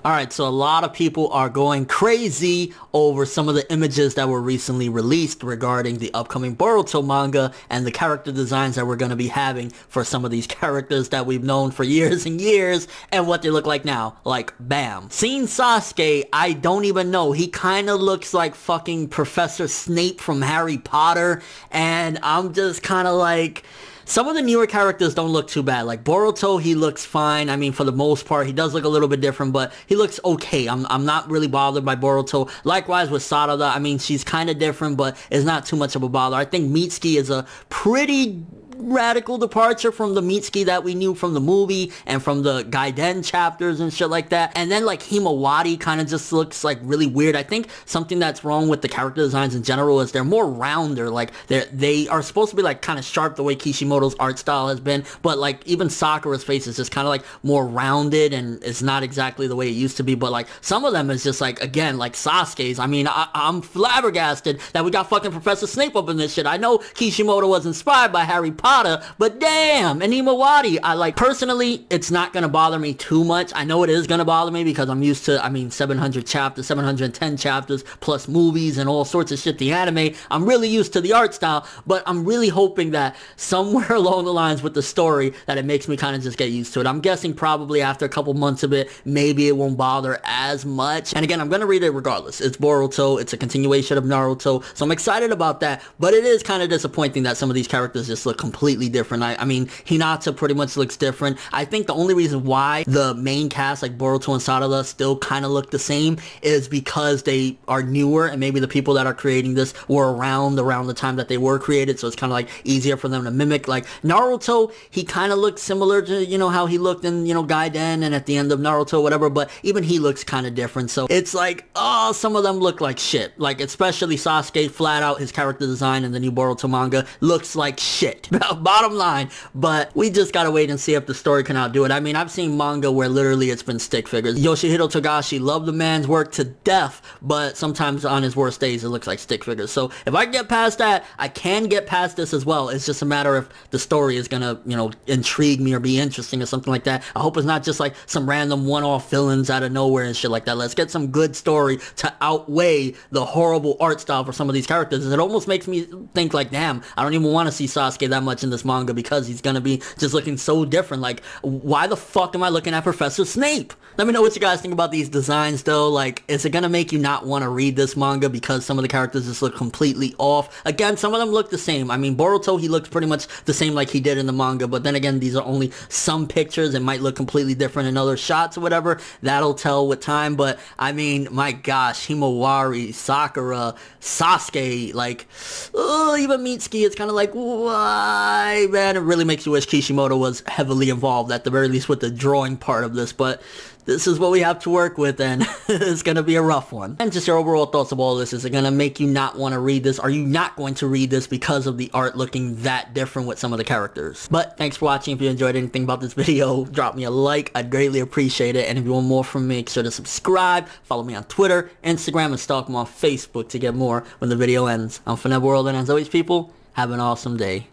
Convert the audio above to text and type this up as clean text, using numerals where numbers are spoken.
Alright, so a lot of people are going crazy over some of the images that were recently released regarding the upcoming Boruto manga and the character designs that we're going to be having for some of these characters that we've known for years and years and what they look like now. Like, bam. Seeing Sasuke, I don't even know. He kind of looks like fucking Professor Snape from Harry Potter, and I'm just kind of like... Some of the newer characters don't look too bad. Like Boruto, he looks fine. I mean, for the most part, he does look a little bit different, but he looks okay. I'm not really bothered by Boruto. Likewise with Sarada, I mean, she's kind of different, but it's not too much of a bother. I think Mitsuki is a pretty radical departure from the Mitsuki that we knew from the movie and from the Gaiden chapters and shit like that. And then like Himawari kind of just looks like really weird. I think something that's wrong with the character designs in general is they're more rounder. Like they are supposed to be like kind of sharp the way Kishimoto's art style has been, but like even Sakura's face is just kind of like more rounded and it's not exactly the way it used to be. But like some of them is just like, again, like Sasuke's. I mean, I'm flabbergasted that we got fucking Professor Snape up in this shit. I know Kishimoto was inspired by Harry Potter, but damn, and Himawari, I like, personally, it's not gonna bother me too much. I know it is gonna bother me because I'm used to, I mean, 700 chapters, 710 chapters, plus movies and all sorts of shit, the anime. I'm really used to the art style, but I'm really hoping that somewhere along the lines with the story that it makes me kind of just get used to it. I'm guessing probably after a couple months of it, maybe it won't bother as much. And again, I'm gonna read it regardless. It's Boruto, it's a continuation of Naruto, so I'm excited about that, but it is kind of disappointing that some of these characters just look completely different. I mean, Hinata pretty much looks different. I think the only reason why the main cast, like Boruto and Sarada, still kind of look the same is because they are newer and maybe the people that are creating this were around the time that they were created, so it's kind of like easier for them to mimic. Like Naruto, he kind of looks similar to, you know, how he looked in, you know, Gaiden and at the end of Naruto, whatever, but even he looks kind of different. So it's like, oh, some of them look like shit. Like, especially Sasuke, flat out, his character design in the new Boruto manga looks like shit. Bottom line, but we just gotta wait and see if the story can outdo it. I mean, I've seen manga where literally it's been stick figures. Yoshihiro Togashi loved the man's work to death, but sometimes on his worst days it looks like stick figures. So if I get past that, I can get past this as well. It's just a matter of the story is gonna, you know, intrigue me or be interesting or something like that. I hope it's not just like some random one-off villains out of nowhere and shit like that. Let's get some good story to outweigh the horrible art style for some of these characters. It almost makes me think like, damn, I don't even want to see Sasuke that much in this manga because he's gonna be just looking so different. Like, why the fuck am I looking at Professor Snape? Let me know what you guys think about these designs though. Like, is it gonna make you not want to read this manga because some of the characters just look completely off? Again, some of them look the same. I mean, Boruto, he looks pretty much the same like he did in the manga, but then again, these are only some pictures. It might look completely different in other shots or whatever. That'll tell with time, but I mean, my gosh, Himawari, Sakura, Sasuke, like, even Mitsuki, it's kind of like, why, man? It really makes you wish Kishimoto was heavily involved, at the very least with the drawing part of this, but this is what we have to work with, and it's gonna be a rough one. And just your overall thoughts of all this. Is it gonna make you not want to read this? Are you not going to read this because of the art looking that different with some of the characters? But thanks for watching. If you enjoyed anything about this video, drop me a like. I'd greatly appreciate it. And if you want more from me, make sure to subscribe, follow me on Twitter, Instagram, and stalk me on Facebook to get more when the video ends. I'm ForneverWorld, and as always, people, have an awesome day.